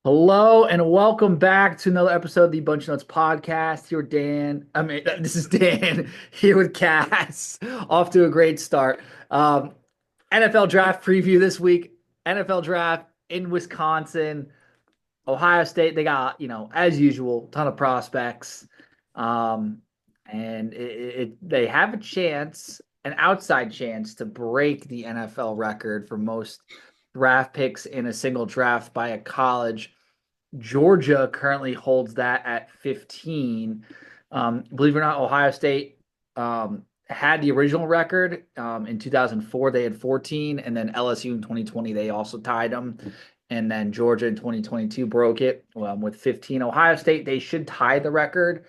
Hello and welcome back to another episode of the Bunch of Nuts podcast. This is Dan here with Cass. Off to a great start. NFL draft preview this week. NFL draft in Wisconsin, Ohio State. They got, as usual, ton of prospects. Um, and they have a chance, an outside chance to break the NFL record for most draft picks in a single draft by a college. Georgia currently holds that at 15. Believe it or not, Ohio State had the original record in 2004. They had 14, and then LSU in 2020 they also tied them, and then Georgia in 2022 broke it with 15. Ohio State they should tie the record,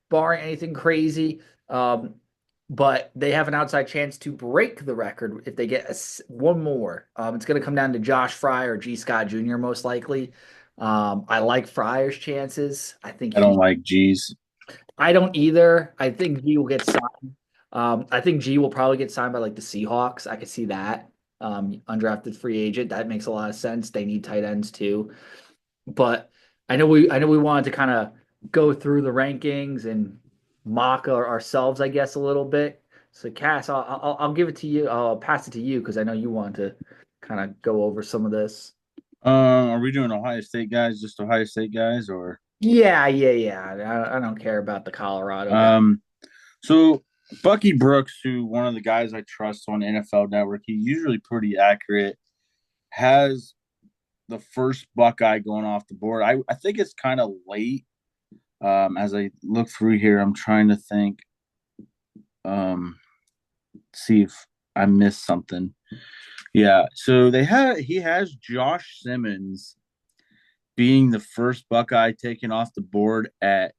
barring anything crazy. But they have an outside chance to break the record if they get one more. It's going to come down to Josh Fry or G. Scott Jr. most likely. I like Fryer's chances. I don't like G's. I don't either. I think G will get signed. I think G will probably get signed by like the Seahawks. I could see that. Undrafted free agent. That makes a lot of sense. They need tight ends too. But I know we wanted to kind of go through the rankings and mock ourselves, I guess, a little bit. So Cass, I'll give it to you. I'll pass it to you because I know you want to kind of go over some of this. Are we doing Ohio State guys, just Ohio State guys, or Yeah. I don't care about the Colorado guy. um? So Bucky Brooks, who one of the guys I trust on NFL Network, he's usually pretty accurate. Has the first Buckeye going off the board. I think it's kind of late. As I look through here, I'm trying to think. See if I missed something. Yeah, so he has Josh Simmons being the first Buckeye taken off the board at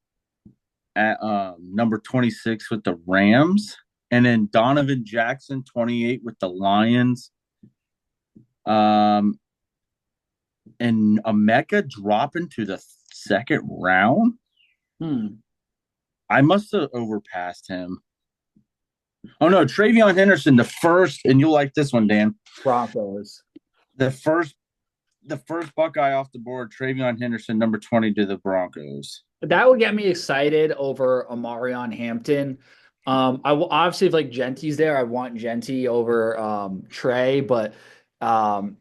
number 26 with the Rams, and then Donovan Jackson 28 with the Lions. Um, and Emeka dropping to the second round. Hmm. I must have overpassed him. Oh no, Travion Henderson, the first, and you'll like this one, Dan. Broncos. The first the first Buckeye off the board, Travion Henderson, number 20 to the Broncos. That would get me excited over Amarion Hampton. I will obviously if like Genti's there, I want Genti over Trey, but um,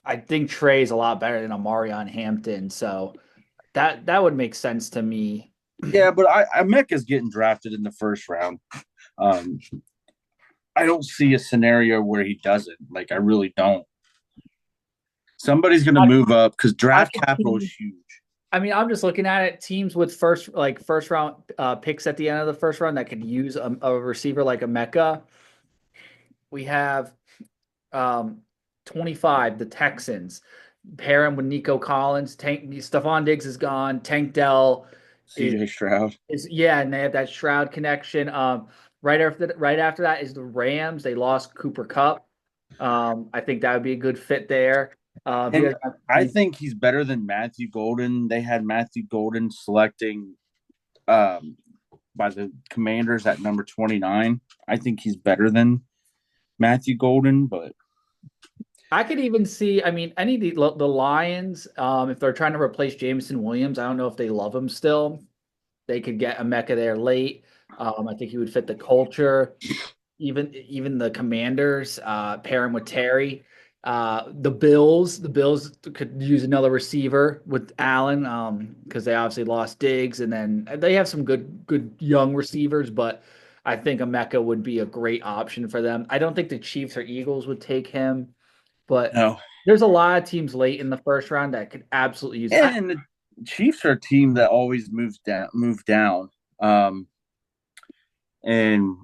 I think Trey is a lot better than Amarion Hampton, so that would make sense to me. Yeah, but I Mecca's getting drafted in the first round. Um, I don't see a scenario where he doesn't. Like, I really don't. Somebody's going to move up because draft capital is huge. I mean, I'm just looking at it. Teams with first round picks at the end of the first round that could use a receiver like a Mecca. We have 25, the Texans. Pair him with Nico Collins. Stephon Diggs is gone. Tank Dell is, CJ Stroud. is yeah, and they have that Stroud connection. Right after that is the Rams. They lost Cooper Cup. I think that would be a good fit there. And I think he's better than Matthew Golden. They had Matthew Golden selecting by the Commanders at number 29. I think he's better than Matthew Golden, but I could even see, I mean, any of the Lions, if they're trying to replace Jameson Williams, I don't know if they love him still. They could get a Mecca there late. I think he would fit the culture. Even the Commanders, pair him with Terry. The Bills could use another receiver with Allen, because they obviously lost Diggs, and then they have some good young receivers, but I think Emeka would be a great option for them. I don't think the Chiefs or Eagles would take him. But no. there's a lot of teams late in the first round that could absolutely use it. And the Chiefs are a team that always move down. And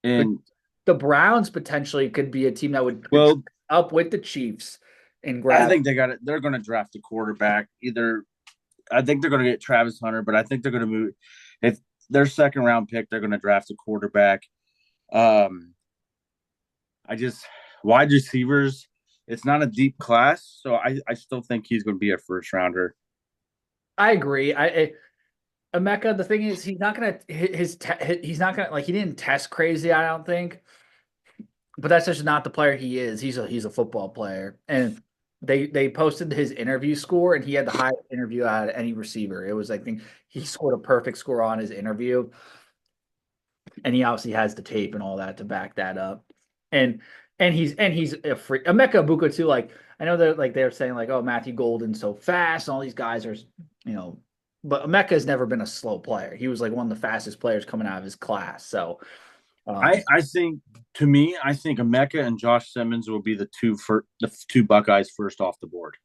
and The Browns potentially could be a team that would well, up with the Chiefs and I grab. think they got it. They're going to draft a quarterback. I think they're going to get Travis Hunter, but I think they're going to move. If their second round pick, they're going to draft a quarterback. Um, I just wide receivers. It's not a deep class, so I still think he's going to be a first rounder. I agree. Emeka, the thing is, he's not gonna he's not gonna like he didn't test crazy. I don't think, but that's just not the player he is. He's a football player, and they posted his interview score, and he had the highest interview out of any receiver. It was, I think, he scored a perfect score on his interview, and he obviously has the tape and all that to back that up. And he's a free Emeka Buka too. Like I know they're saying like, oh, Matthew Golden's so fast, and all these guys are, you know, but Emeka has never been a slow player. He was like one of the fastest players coming out of his class. So I think to me, I think Emeka and Josh Simmons will be the two Buckeyes first off the board.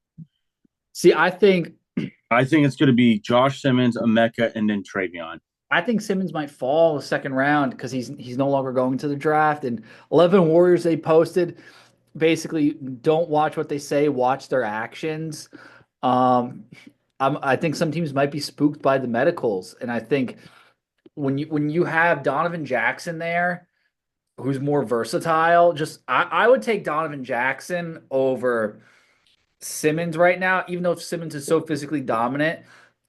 see, I think it's going to be Josh Simmons, Emeka, and then Travion. I think Simmons might fall the second round because he's no longer going to the draft. And 11 Warriors they posted basically don't watch what they say, watch their actions. Um, I think some teams might be spooked by the medicals, and I think when you have Donovan Jackson there, who's more versatile, just I would take Donovan Jackson over Simmons right now, even though Simmons is so physically dominant,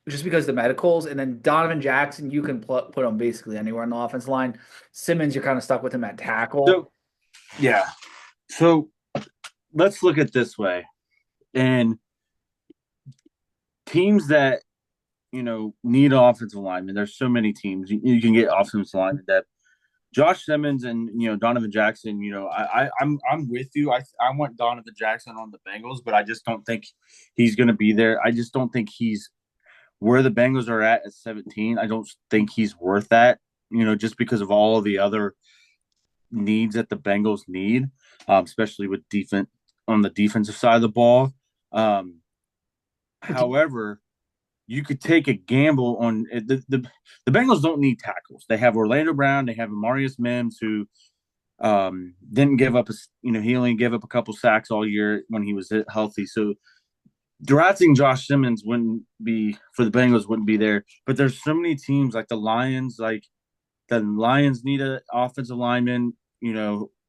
just because the medicals, and then Donovan Jackson, you can put him basically anywhere on the offense line. Simmons, you're kind of stuck with him at tackle. So yeah, so let's look at it this way, and teams that need offensive linemen. There's so many teams you can get offensive linemen that Josh Simmons and Donovan Jackson. I'm with you. I want Donovan Jackson on the Bengals, but I just don't think he's going to be there. I just don't think he's where the Bengals are at 17. I don't think he's worth that. Just because of all of the other needs that the Bengals need, especially with defense on the defensive side of the ball. However, you could take a gamble on the Bengals don't need tackles. They have Orlando Brown, they have Amarius Mims, who didn't give up he only gave up a couple sacks all year when he was healthy. So drafting Josh Simmons wouldn't be for the Bengals wouldn't be there. But there's so many teams like the Lions need an offensive lineman,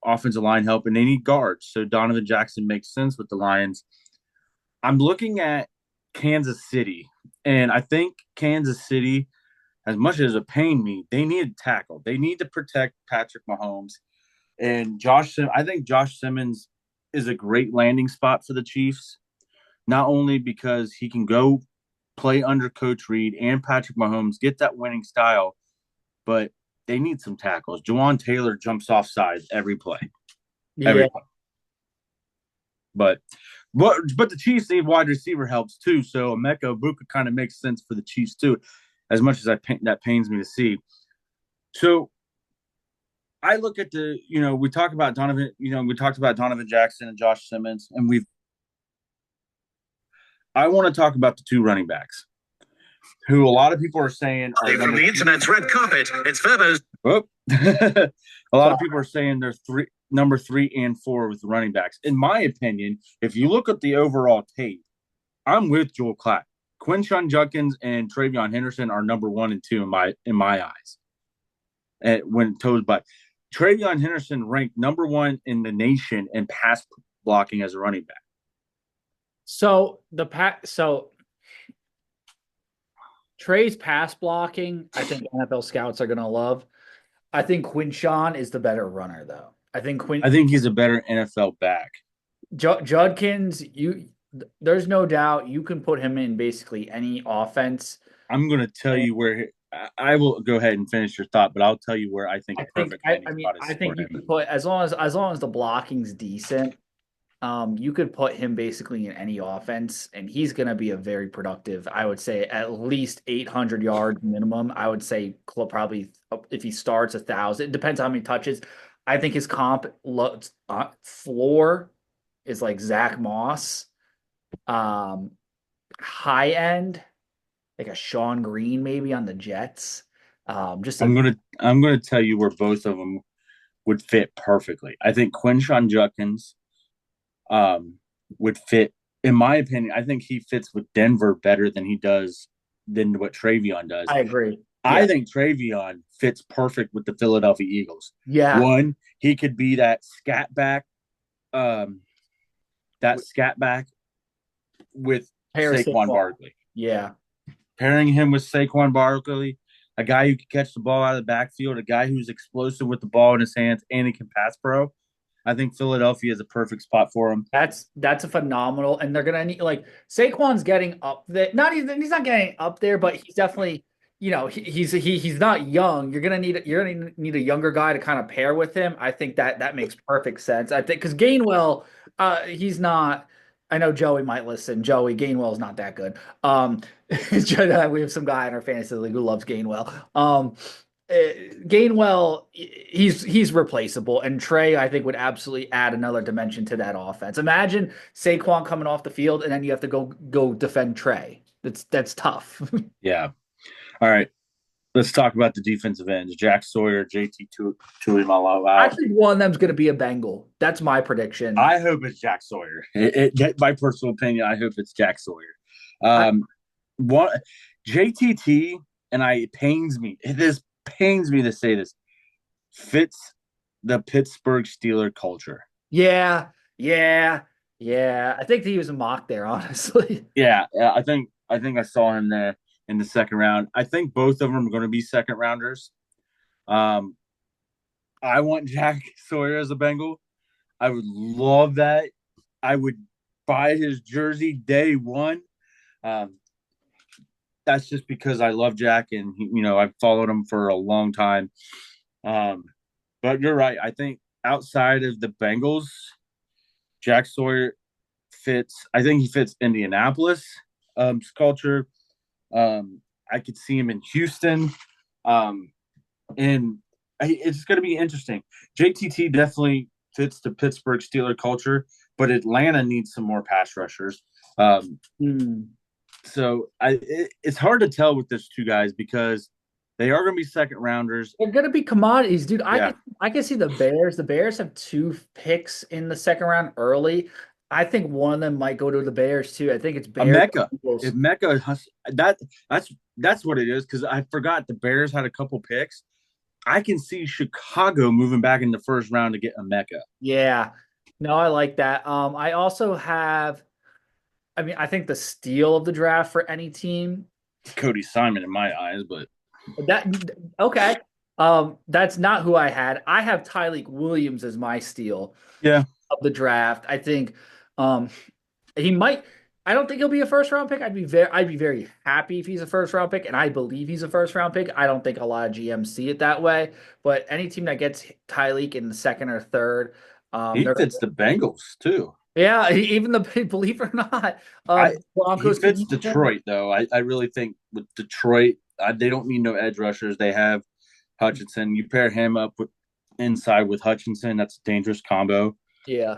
offensive line help, and they need guards. So Donovan Jackson makes sense with the Lions. I'm looking at Kansas City, and I think Kansas City, as much as it pained me, they need a tackle. They need to protect Patrick Mahomes. And I think Josh Simmons is a great landing spot for the Chiefs, not only because he can go play under Coach Reed and Patrick Mahomes, get that winning style, but they need some tackles. Jawan Taylor jumps off sides every play. Yeah. Every play. But the Chiefs need wide receiver helps too. So Emeka Buka kind of makes sense for the Chiefs too, as much as that pains me to see. So I look at we talked about Donovan Jackson and Josh Simmons, and I want to talk about the two running backs, who a lot of people are saying are from the internet's red carpet. It's Verbo's. Oh. A lot of people are saying they're number 3 and 4 with running backs. In my opinion, if you look at the overall tape, I'm with Joel Klatt. Quinshon Judkins and Travion Henderson are number 1 and 2 in my eyes. When told by Travion Henderson ranked number 1 in the nation in pass blocking as a running back. So Trey's pass blocking, I think NFL scouts are gonna love. I think Quinshon is the better runner, though. I think he's a better NFL back. Judkins, there's no doubt you can put him in basically any offense. I'm going to tell you where I will go ahead and finish your thought, but I'll tell you where I think a perfect landing spot is. I think you could put as long as the blocking's decent, you could put him basically in any offense, and he's going to be a very productive. I would say at least 800 yards minimum. I would say probably if he starts 1,000. It depends how many touches. I think his floor is like Zach Moss. High end, like a Sean Green maybe on the Jets. I'm gonna tell you where both of them would fit perfectly. I think Quinshon Judkins would fit, in my opinion. I think he fits with Denver better than what Travion does. I agree. I think Travion fits perfect with the Philadelphia Eagles. Yeah. One, he could be that scat back with Saquon Barkley. Yeah. Pairing him with Saquon Barkley, a guy who can catch the ball out of the backfield, a guy who's explosive with the ball in his hands, and he can pass pro. I think Philadelphia is a perfect spot for him. That's a phenomenal, and they're gonna need like Saquon's getting up there. Not even he's not getting up there, but he's definitely he's not young. You're gonna need a younger guy to kind of pair with him. I think that makes perfect sense. I think because Gainwell, he's not. I know Joey might listen. Joey Gainwell's not that good. We have some guy in our fantasy league who loves Gainwell. Gainwell, he's replaceable, and Trey, I think, would absolutely add another dimension to that offense. Imagine Saquon coming off the field, and then you have to go defend Trey. That's tough. Yeah. All right. Let's talk about the defensive ends. Jack Sawyer, JT Tuimoloau I out. think one of them's going to be a Bengal. That's my prediction. I hope it's Jack Sawyer. My personal opinion, I hope it's Jack Sawyer. I, What JTT, and it pains me. This pains me to say this, fits the Pittsburgh Steeler culture. yeah, yeah, yeah. I think he was a mock there, honestly. Yeah, I think I saw him there in the second round. I think both of them are going to be second rounders. Um, I want Jack Sawyer as a Bengal. I would love that. I would buy his jersey day one. Um, that's just because I love Jack, and I've followed him for a long time. Um, but you're right. I think outside of the Bengals, Jack Sawyer fits. I think he fits Indianapolis culture. I could see him in Houston, and it's going to be interesting. JTT definitely fits the Pittsburgh Steeler culture, but Atlanta needs some more pass rushers. Hmm. So it's hard to tell with those two guys because they are going to be second rounders. They're gonna be commodities, dude. Yeah. I can see the Bears. The Bears have two picks in the second round early. I think one of them might go to the Bears too. I think it's A Bears. Mecca. If Mecca that's what it is because I forgot the Bears had a couple picks. I can see Chicago moving back in the first round to get a Mecca. Yeah. No, I like that. I also have. I mean, I think the steal of the draft for any team. Cody Simon in my eyes, but That okay. That's not who I had. I have Tyleek Williams as my steal yeah, of the draft. I think um he might I don't think he'll be a first round pick. I'd be very happy if he's a first round pick, and I believe he's a first round pick. I don't think a lot of GMs see it that way, but any team that gets Tyleek in the second or third, he they're fits the Bengals too. yeah, even the believe it or not, He Broncos could fits use him. Detroit though. I really think with Detroit, they don't need no edge rushers. They have Hutchinson. You pair him up with inside with Hutchinson. That's a dangerous combo. Yeah.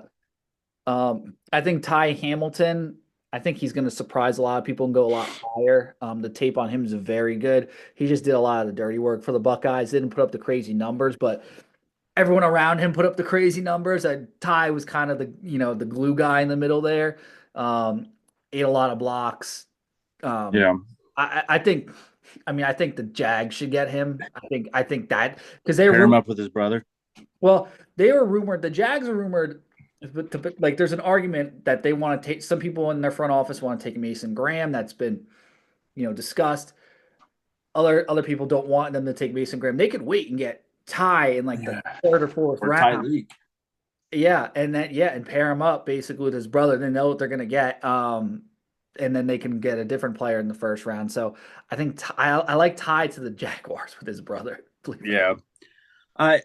I think Ty Hamilton, I think he's going to surprise a lot of people and go a lot higher. The tape on him is very good. He just did a lot of the dirty work for the Buckeyes. Didn't put up the crazy numbers, but everyone around him put up the crazy numbers. Ty was kind of the glue guy in the middle there. Ate a lot of blocks. Um, Yeah, I think, I mean, I think the Jags should get him. I think that because they pair him were up with his brother. well, they were rumored. The Jags are rumored. Like, there's an argument that they want to take. Some people in their front office want to take Mason Graham. That's been, discussed. Other people don't want them to take Mason Graham. They could wait and get Ty in like the Yeah, third or fourth or Ty round. League. Yeah, and pair him up basically with his brother. They know what they're gonna get. And then they can get a different player in the first round. So I think I like Ty to the Jaguars with his brother. Yeah, I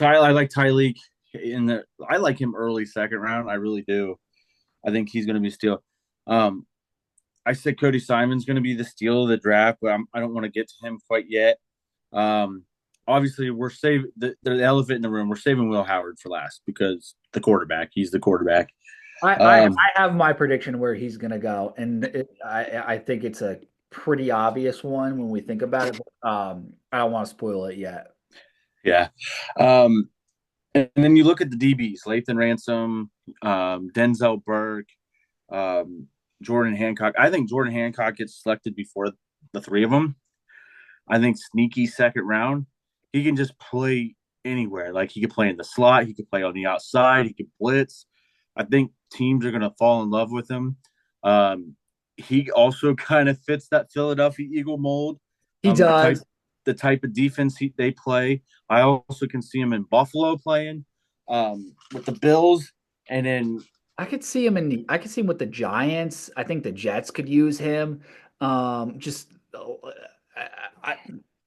I like Ty League I like him early second round. I really do. I think he's going to be steal. Um, I said Cody Simon's going to be the steal of the draft, but I don't want to get to him quite yet. Um, Obviously, we're saving the elephant in the room. We're saving Will Howard for last because the quarterback. He's the quarterback. I have my prediction where he's gonna go, and I think it's a pretty obvious one when we think about it. I don't want to spoil it yet. Yeah. Um, and then you look at the DBs: Lathan Ransom, Denzel Burke, um, Jordan Hancock. I think Jordan Hancock gets selected before the three of them. I think sneaky second round. He can just play anywhere. Like he could play in the slot, he could play on the outside, he could blitz. I think teams are going to fall in love with him. He also kind of fits that Philadelphia Eagle mold. He does. The type of defense they play. I also can see him in Buffalo playing. with the Bills, and then I could see him with the Giants. I think the Jets could use him. Just I, I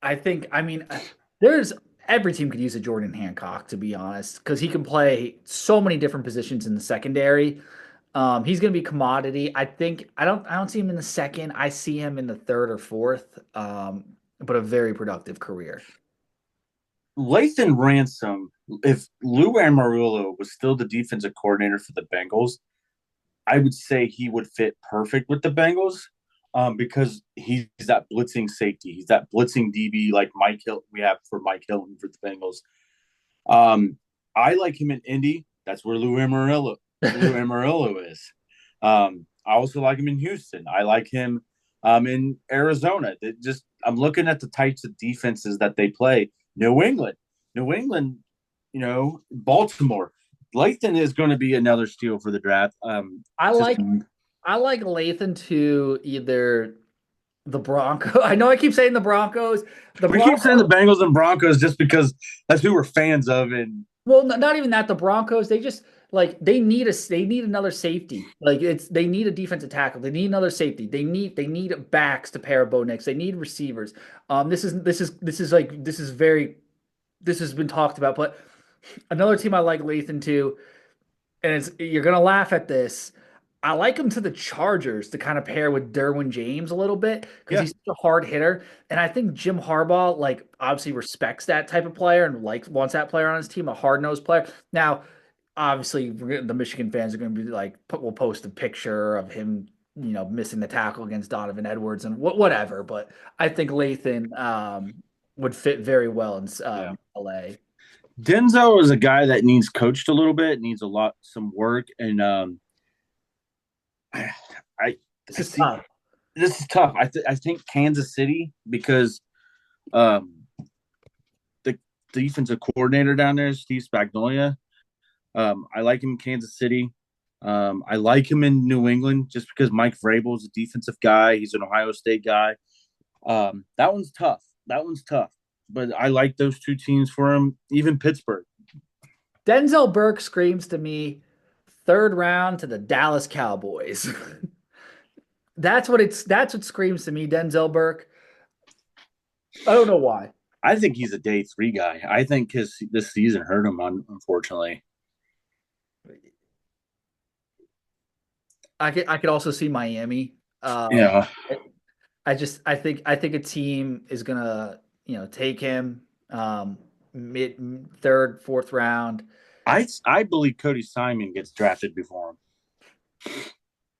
I think I mean there's every team could use a Jordan Hancock to be honest because he can play so many different positions in the secondary. He's going to be commodity. I don't see him in the second. I see him in the third or fourth. But a very productive career. Lathan Ransom. If Lou Amarillo was still the defensive coordinator for the Bengals, I would say he would fit perfect with the Bengals because he's that blitzing safety. He's that blitzing DB like Mike Hilton we have for Mike Hilton for the Bengals. I like him in Indy. That's where Lou Amarillo is. I also like him in Houston. I like him in Arizona. I'm looking at the types of defenses that they play. New England, Baltimore. Lathan is going to be another steal for the draft. I Just like I like Lathan to either the Broncos. I know I keep saying the Broncos. The we keep Broncos. saying the Bengals and Broncos just because that's who we're fans of, and Well, not even that. The Broncos. They just like they need another safety. Like they need a defensive tackle. They need another safety. They need backs to pair Bo Nix. They need receivers. This has been talked about. But another team I like Lathan to, and you're gonna laugh at this. I like him to the Chargers to kind of pair with Derwin James a little bit because yeah, he's such a hard hitter, and I think Jim Harbaugh like obviously respects that type of player and like wants that player on his team, a hard nosed player. Now, obviously, the Michigan fans are going to be like, we'll post a picture of him, missing the tackle against Donovan Edwards and whatever. But I think Lathan would fit very well in yeah. LA. Denzel is a guy that needs coached a little bit, needs some work, and I, I This I is see tough. this is tough. I think Kansas City because um, the defensive coordinator down there, Steve Spagnuolo. I like him in Kansas City. I like him in New England just because Mike Vrabel is a defensive guy. He's an Ohio State guy. That one's tough. That one's tough. But I like those two teams for him. Even Pittsburgh. Denzel Burke screams to me, third round to the Dallas Cowboys. That's what screams to me, Denzel Burke. I don't know why. I think he's a day three guy. I think this season hurt him, unfortunately. I could also see Miami. Yeah, I think a team is gonna take him mid third fourth round. I believe Cody Simon gets drafted before him.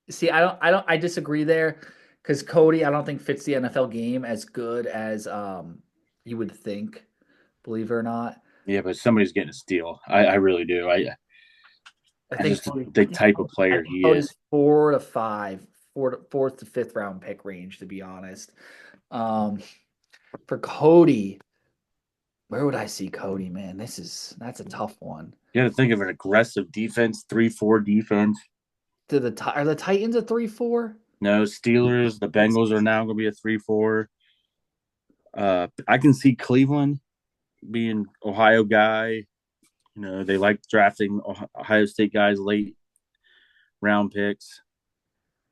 See, I disagree there because Cody I don't think fits the NFL game as good as you would think, believe it or not. Yeah, but somebody's getting a steal. I really do. I I think just the type of I player think he Cody's is. 4 to 5, fourth to fifth round pick range, to be honest. Um, for Cody, where would I see Cody, man? That's a tough one. You got to think of an aggressive defense, 3-4 defense. Are the Titans a 3-4? No Steelers. The Bengals are now going to be a 3-4. I can see Cleveland being Ohio guy. They like drafting Ohio State guys late round picks.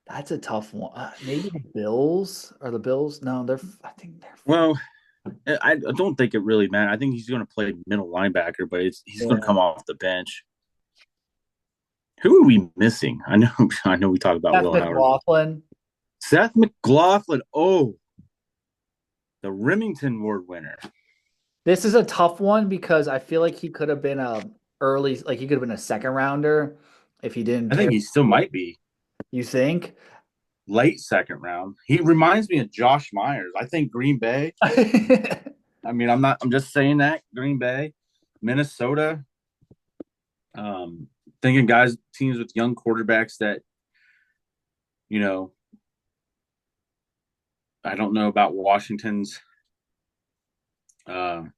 That's a tough one. Maybe the Bills. Are the Bills? No, I think they're. Well, I don't think it really matters. I think he's going to play middle linebacker, but he's going to Yeah. come off the bench. Who are we missing? I know I know we talked about Seth Will Howard. McLaughlin. Seth McLaughlin. Oh, the Remington Award winner. This is a tough one because I feel like he could have been like he could have been a second rounder if he didn't I think tear. he still might be You think? late second round. He reminds me of Josh Myers. I think Green Bay. I mean, I'm just saying that Green Bay, Minnesota. Thinking teams with young quarterbacks that, you know, I don't know about Washington's, but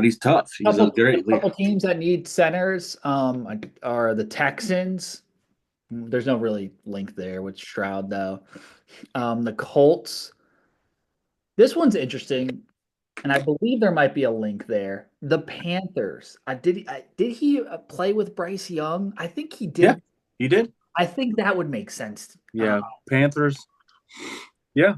he's tough. He's a great leader. Couple teams that need centers are the Texans. There's no really link there with Stroud though. The Colts. This one's interesting. And I believe there might be a link there. The Panthers. Did he play with Bryce Young? I think he Yeah, did. he did. I think that would make sense. Yeah, Panthers. Yeah,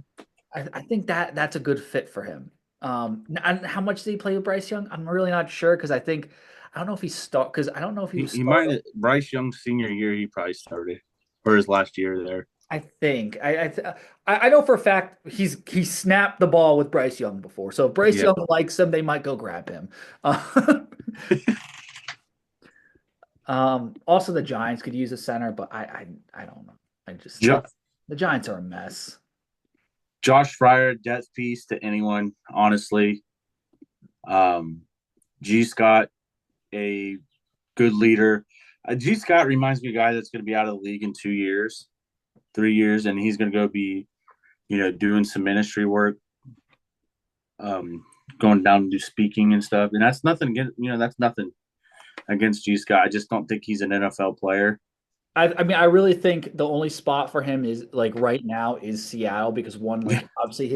I think that's a good fit for him. And how much did he play with Bryce Young? I'm really not sure because I don't know if I don't know if he was he might starting. have, Bryce Young's senior year. He probably started or his last year there. I think I know for a fact he snapped the ball with Bryce Young before. So if Bryce Yeah. Young likes him, they might go grab him. Uh, also the Giants could use a center, but I don't know. I just Jo- the Giants are a mess. Josh Fryer, death piece to anyone, honestly. Um, G. Scott, a good leader. G. Scott reminds me of a guy that's going to be out of the league in 2 years, 3 years, and he's going to go be, doing some ministry work, um, going down and do speaking and stuff. And that's nothing against, that's nothing against G. Scott. I just don't think he's an NFL player. I mean, I really think the only spot for him is like right now is Seattle because one, like obviously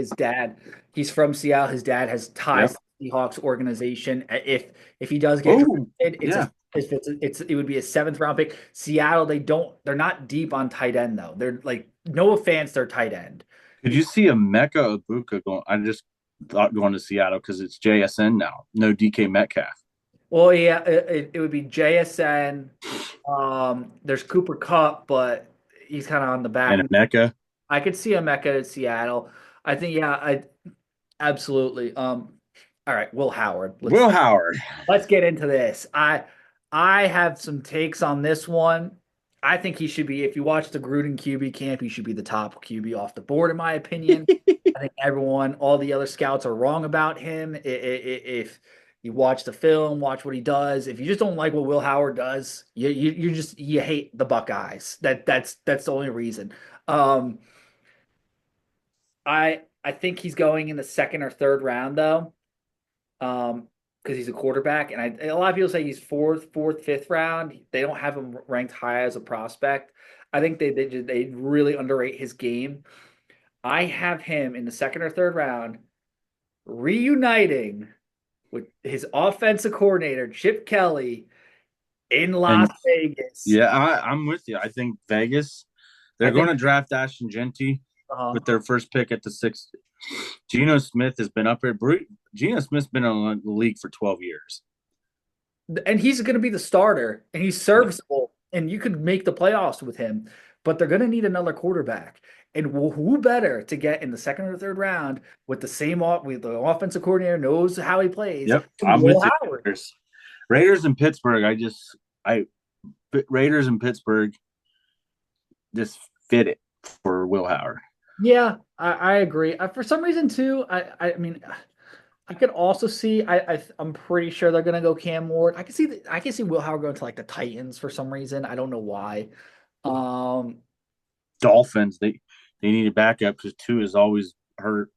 he's from Seattle. His dad has ties Yep. to the Seahawks organization. If he does get Oh, drafted, yeah. it would be a seventh round pick. Seattle, they're not deep on tight end though. They're like no offense, they're tight end. Did you see a Mecca Ibuka going? I just thought going to Seattle because it's JSN now. No DK Metcalf. Well, yeah, it would be JSN. There's Cooper Cup, but he's kind of on the back. And a Mecca. I could see a Mecca at Seattle. I think, yeah, I absolutely. All right, Will Howard. Will Howard. Let's get into this. I have some takes on this one. I think he should be, if you watch the Gruden QB camp, he should be the top QB off the board, in my opinion. I think all the other scouts are wrong about him. If you watch the film, watch what he does. If you just don't like what Will Howard does, you hate the Buckeyes. That's the only reason. Um, I think he's going in the second or third round though, because he's a quarterback, and a lot of people say he's fourth, fifth round. They don't have him ranked high as a prospect. I think they really underrate his game. I have him in the second or third round, reuniting with his offensive coordinator Chip Kelly in And Las Vegas. yeah, I'm with you. I think Vegas, I they're going think to draft Ashton Genty uh, with their first pick at the sixth. Geno Smith has been up here. Geno Smith's been in the league for 12 years. and he's going to be the starter, and he's Yeah. serviceable, and you could make the playoffs with him. But they're going to need another quarterback, and who better to get in the second or third round with with the offensive coordinator knows how he plays? Yep, To I'm Will with you. Howard. Raiders in Pittsburgh. Raiders in Pittsburgh just fit it for Will Howard. Yeah, I agree. For some reason too, I mean, I could also see I'm pretty sure they're gonna go Cam Ward. I can see Will Howard going to like the Titans for some reason. I don't know why. Um, Dolphins, they need a backup because two is always hurt.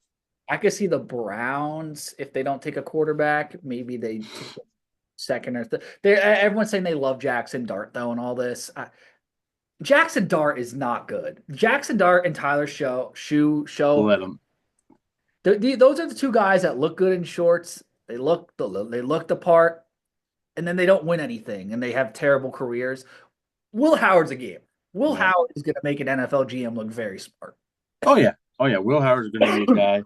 I could see the Browns if they don't take a quarterback. Maybe they take a second or third. Everyone's saying they love Jackson Dart though, and all this. Jackson Dart is not good. Jackson Dart and Tyler Show. Let them. Those are the two guys that look good in shorts. They look the part, and then they don't win anything, and they have terrible careers. Will Howard's a game. Will Yeah. Howard is going to make an NFL GM look very smart. Oh yeah, Will Howard's going to be a guy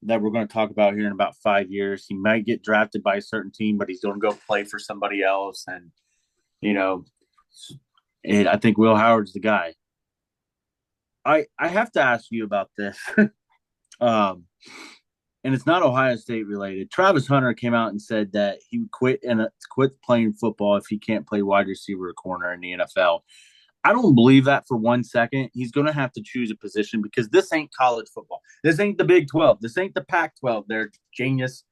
that we're going to talk about here in about 5 years. He might get drafted by a certain team, but he's going to go play for somebody else, and you know, and I think Will Howard's the guy. I have to ask you about this. um, and it's not Ohio State related. Travis Hunter came out and said that he would quit playing football if he can't play wide receiver or corner in the NFL. I don't believe that for 1 second. He's going to have to choose a position because this ain't college football. This ain't the Big 12. This ain't the Pac-12. They're genius.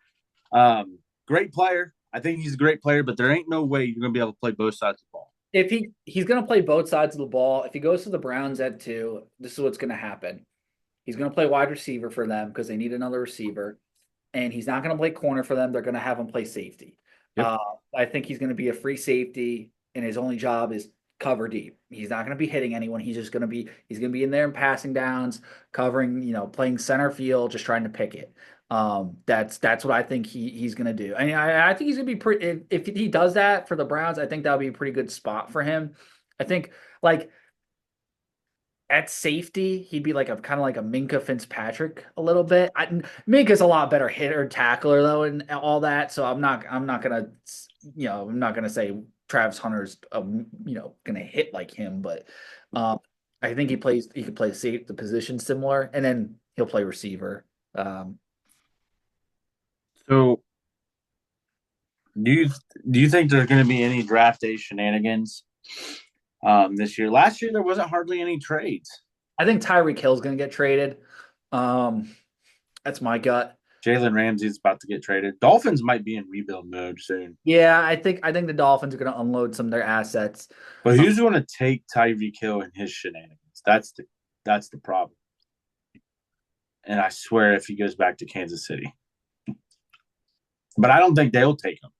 Great player. I think he's a great player, but there ain't no way you're going to be able to play both sides of the ball. If he's going to play both sides of the ball, if he goes to the Browns at 2, this is what's going to happen. He's going to play wide receiver for them because they need another receiver, and he's not going to play corner for them. They're going to have him play safety. Yep. I think he's going to be a free safety, and his only job is cover deep. He's not going to be hitting anyone. He's going to be in there in passing downs, covering, playing center field, just trying to pick it. That's what I think he's gonna do. I mean, I think he's gonna be pretty. If he does that for the Browns, I think that would be a pretty good spot for him. I think like at safety, he'd be like a kind of like a Minka Fitzpatrick a little bit. Minka's a lot better hitter tackler though, and all that. So I'm not gonna I'm not gonna say Travis Hunter's gonna hit like him, but um, I think he could play safe the position similar, and then he'll play receiver. Um, So do you do you think there's going to be any draft day shenanigans this year? Last year there wasn't hardly any trades. I think Tyreek Hill's gonna get traded. Um, that's my gut. Jalen Ramsey's about to get traded. Dolphins might be in rebuild mode soon. Yeah, I think the Dolphins are gonna unload some of their assets. But who's going to take Tyreek Hill and his shenanigans? That's the problem. And I swear if he goes back to Kansas City. But I don't think they'll take him.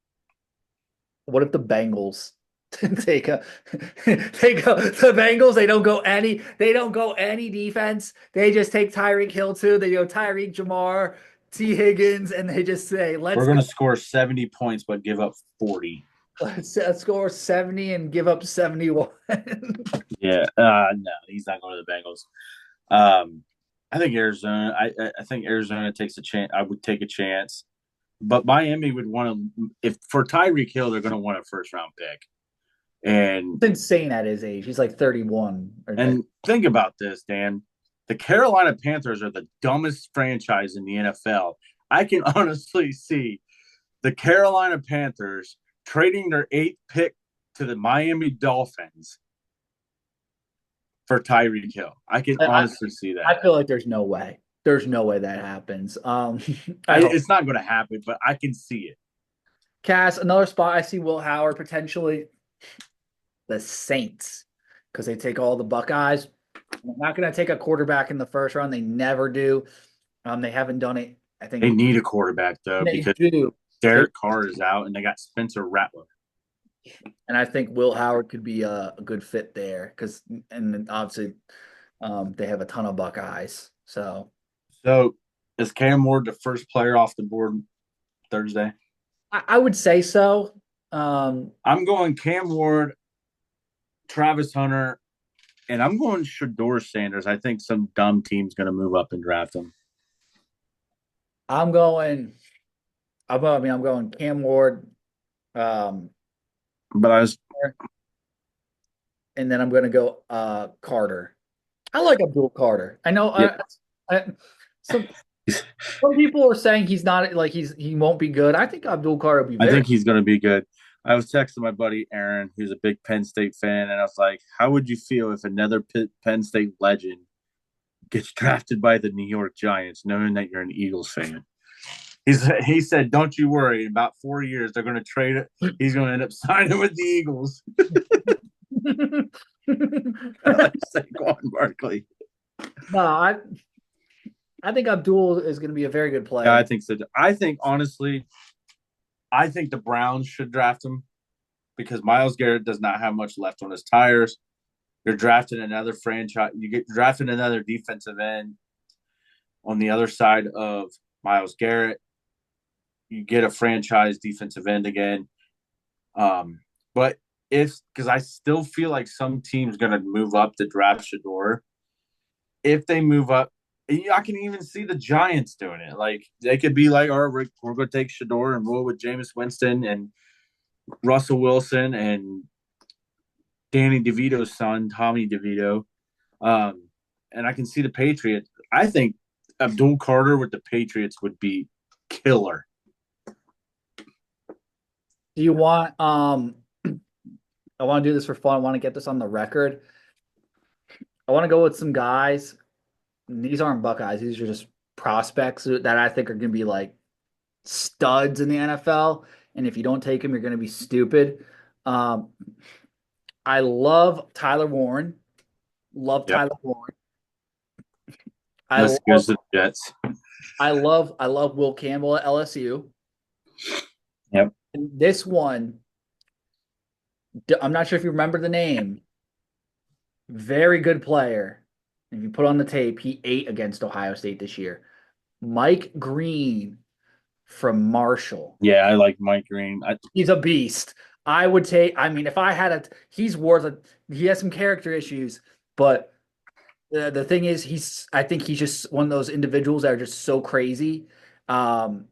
What if the Bengals take a they go the Bengals, they don't go any defense. They just take Tyreek Hill too. They go Tyreek Jamar, T. Higgins, and they just say, We're going to score 70 points but give up 40. let's score 70 and give up 71. Yeah, no, he's not going to the Bengals. I think Arizona. I think Arizona takes a chance. I would take a chance, but Miami would want to. If for Tyreek Hill, they're going to want a first round pick. And It's insane at his age. He's like 31. think about this, Dan. The Carolina Panthers are the dumbest franchise in the NFL. I can honestly see the Carolina Panthers trading their 8th pick to the Miami Dolphins for Tyreek Hill. I can honestly see that. I feel like there's no way. There's no way that happens. It's not going to happen, but I can see it. Cass, another spot I see Will Howard potentially. The Saints, because they take all the Buckeyes. They're not going to take a quarterback in the first round. They never do. They haven't done it. I think They need a quarterback though they because do. Derek Carr is out and they got Spencer Rattler. And I think Will Howard could be a good fit there because, and then obviously, they have a ton of Buckeyes. So Is Cam Ward the first player off the board Thursday? I would say so. I'm going Cam Ward, Travis Hunter, and I'm going Shador Sanders. I think some dumb team's going to move up and draft him. I'm going Cam Ward, But I was and then I'm going to go Carter. I like Abdul Carter. I know some people are saying he's not like he won't be good. I think Abdul Carter will be. I think he's going to be good. I was texting my buddy Aaron, who's a big Penn State fan, and I was like, "How would you feel if another Penn State legend gets drafted by the New York Giants, knowing that you're an Eagles fan?" He said, "Don't you worry. In about 4 years, they're going to trade it. He's going to end up signing with the Eagles." I like Saquon Barkley. No, I think Abdul is going to be a very good player. Yeah, I think so. I think honestly, I think the Browns should draft him because Myles Garrett does not have much left on his tires. You're drafting another franchise. You get drafting another defensive end on the other side of Myles Garrett. You get a franchise defensive end again. But because I still feel like some team's going to move up to draft Shador. If they move up, I can even see the Giants doing it. Like they could be like, "All right, we're going to take Shador and roll with Jameis Winston and Russell Wilson and Danny DeVito's son, Tommy DeVito." And I can see the Patriots. I think Abdul Carter with the Patriots would be killer. Do you want I want to do this for fun. I want to get this on the record. I want to go with some guys. These aren't Buckeyes. These are just prospects that I think are going to be like studs in the NFL. And if you don't take them, you're going to be stupid. I love Tyler Warren. Tyler Warren. This goes to the Jets. I love Will Campbell at LSU. Yep. And this one, I'm not sure if you remember the name. Very good player. If you put on the tape, he ate against Ohio State this year. Mike Green from Marshall. Yeah, I like Mike Green. He's a beast. I would take. I mean, if I had he's worth it. He has some character issues, but the thing is, I think he's just one of those individuals that are just so crazy, and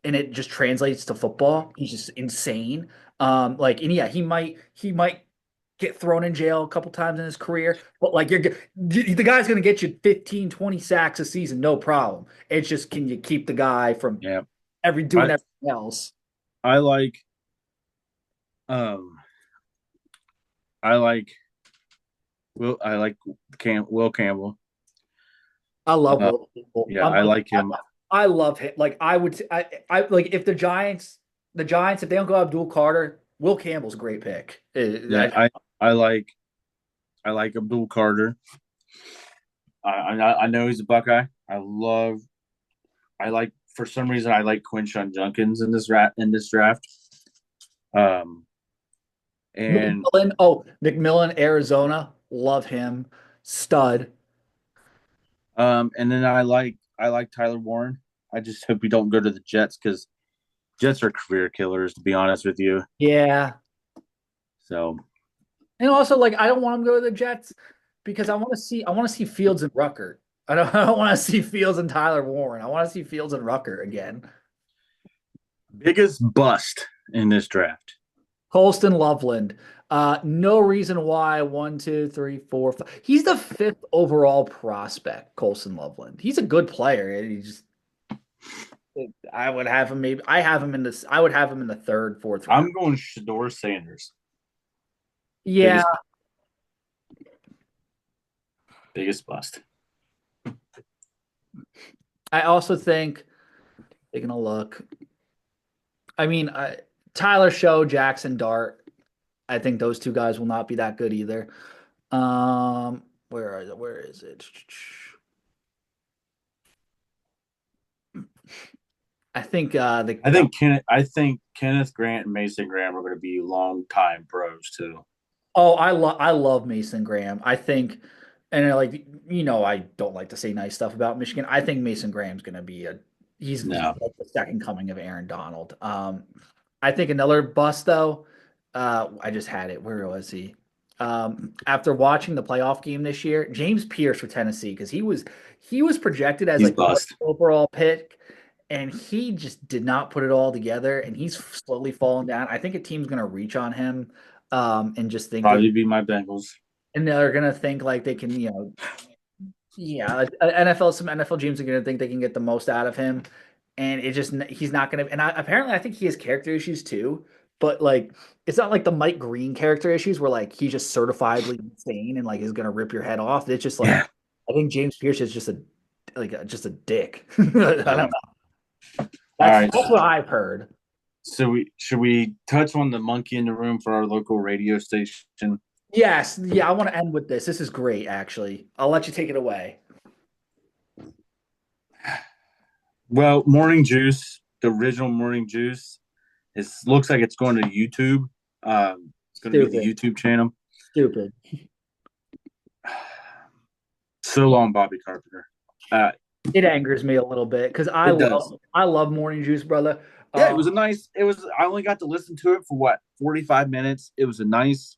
it just translates to football. He's just insane. And yeah, he might get thrown in jail a couple times in his career, but like the guy's going to get you 15, 20 sacks a season, no problem. It's just, can you keep the guy from yeah, doing I everything else? I like um I like Will Campbell. I love Uh, Will Campbell. yeah, I like him. I love him. Like I like if the Giants, if they don't go Abdul Carter, Will Campbell's a great pick. Yeah, I like Abdul Carter. I know he's a Buckeye. I like for some reason I like Quinshon Junkins in this draft. Um and McMillan, Arizona, love him, stud. and then I like Tyler Warren. I just hope we don't go to the Jets because Jets are career killers, to be honest with you. Yeah, So and also like I don't want him to go to the Jets because I want to see Fields and Rucker. I don't want to see Fields and Tyler Warren. I want to see Fields and Rucker again. biggest bust in this draft. Colston Loveland. No reason why. 1, 2, 3, 4, 5. He's the 5th overall prospect, Colston Loveland. He's a good player. I would have him maybe. I would have him in the 3rd, 4th round. I'm going Shador Sanders. Yeah. Biggest bust. I also think, taking a look, I mean, Tyler Show, Jackson Dart. I think those two guys will not be that good either. Where is it? I think I think Kenneth Grant and Mason Graham are going to be long time pros too. Oh, I love Mason Graham. I think, and I don't like to say nice stuff about Michigan. I think Mason Graham's going to be he's No, like the second coming of Aaron Donald. I think another bust though. I just had it. Where was he? After watching the playoff game this year, James Pierce for Tennessee, because he was projected as he's like the bust. overall pick, and he just did not put it all together, and he's slowly falling down. I think a team's going to reach on him, and just think Probably be my Bengals. and they're gonna think like they can, yeah, some NFL teams are gonna think they can get the most out of him, and he's not gonna. And apparently, I think he has character issues too. But like, it's not like the Mike Green character issues where like he's just certifiably insane and like is gonna rip your head off. It's just like Yeah. I think James Pierce is just a dick. I don't know. All right. That's what I've heard. So should we touch on the monkey in the room for our local radio station? Yes, yeah, I want to end with this. This is great, actually. I'll let you take it away. Well, Morning Juice, the original Morning Juice, looks like it's going to YouTube. It's going to be the YouTube channel. Stupid. So long, Bobby Carpenter. It angers me a little bit because I love Morning Juice, brother. Yeah, it was I only got to listen to it for 45 minutes. It was a nice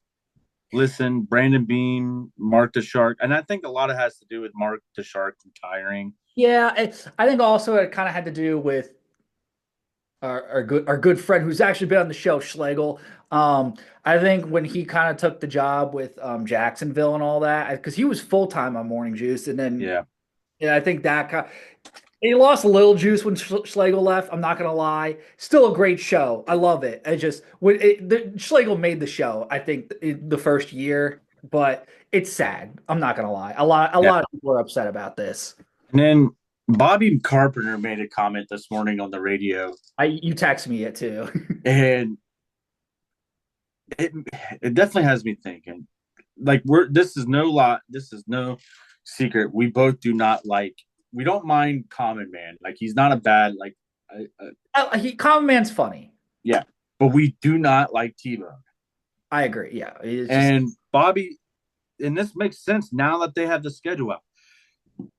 listen. Brandon Beam, Mark the Shark. And I think a lot of it has to do with Mark the Shark retiring. Yeah, I think also it kind of had to do with our good friend who's actually been on the show, Schlegel. I think when he kind of took the job with Jacksonville and all that, because he was full time on Morning Juice, and then I think that he lost a little juice when Schlegel left. I'm not gonna lie, still a great show. I love it. Schlegel made the show. I think the first year, but it's sad. I'm not gonna lie. A lot of people are upset about this. And then Bobby Carpenter made a comment this morning on the radio. You text me it too, and it definitely has me thinking. Like this is no secret. We both do not like. We don't mind Common Man. Like he's not a bad Common Man's funny. Yeah, but we do not like T-Bone. I agree. Yeah, and Bobby, and this makes sense now that they have the schedule out.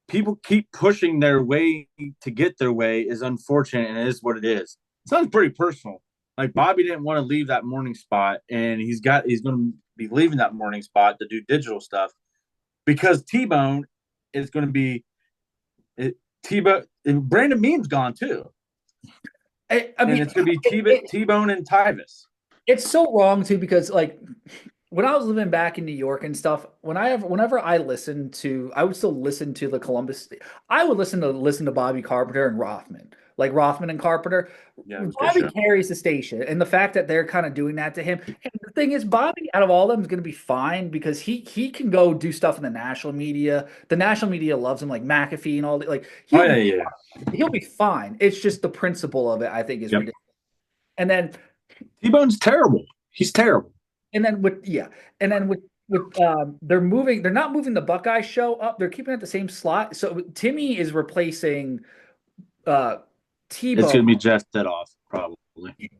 people keep pushing their way to get their way is unfortunate, and it is what it is. Sounds pretty personal. Like Bobby didn't want to leave that morning spot, and he's going to be leaving that morning spot to do digital stuff because T-Bone is going to be T-Bone. And Brandon Meem's gone too, I mean, and it's going to be T-Bone and Tyvis. it's so wrong too because like when I was living back in New York and stuff, whenever I listened to, I would still listen to the Columbus. I would listen to Bobby Carpenter and Rothman, like Rothman and Carpenter. Yeah, it was a good Bobby show. carries the station, and the fact that they're kind of doing that to him. And the thing is, Bobby, out of all of them, is going to be fine because he can go do stuff in the national media. The national media loves him, like McAfee and all. Like Oh yeah. he'll be fine. It's just the principle of it, I think, is Yep. ridiculous. And then T-Bone's terrible. He's terrible. And then they're not moving the Buckeye show up. They're keeping it the same slot. So Timmy is replacing uh It's going to Tebow. be Jeff Dedoff, probably.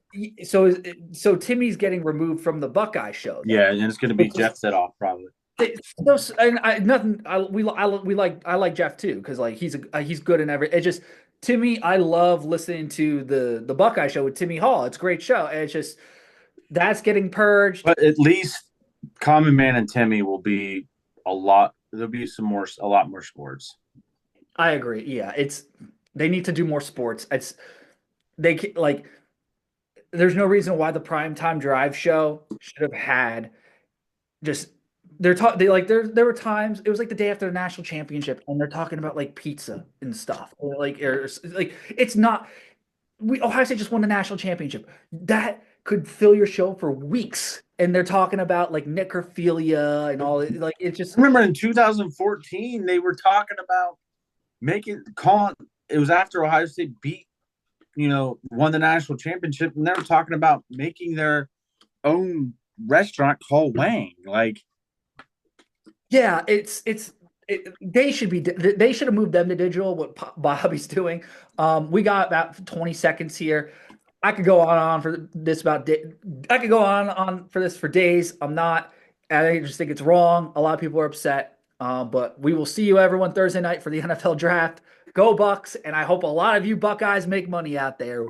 So Timmy's getting removed from the Buckeye show then. Yeah, and it's going to be Jeff Dedoff, probably. And I like Jeff too because like he's good in every. It just Timmy. I love listening to the Buckeye show with Timmy Hall. It's a great show. And it's just that's getting purged. But at least Common Man and Timmy will be a lot. There'll be a lot more sports. I agree. Yeah, they need to do more sports. Like there's no reason why the primetime drive show should have had just there were times it was like the day after the national championship and they're talking about like pizza and stuff like it's not Ohio State just won the national championship that could fill your show for weeks and they're talking about like necrophilia and all like it's just Remember in 2014 they were talking about it was after Ohio State won the national championship, and they were talking about making their own restaurant called Wang. Like, yeah, they should have moved them to digital. What Bobby's doing. We got about 20 seconds here. I could go on for this I could go on for this for days. I'm not. I just think it's wrong. A lot of people are upset. But we will see you everyone Thursday night for the NFL draft. Go Bucks, and I hope a lot of you Buckeyes make money out there.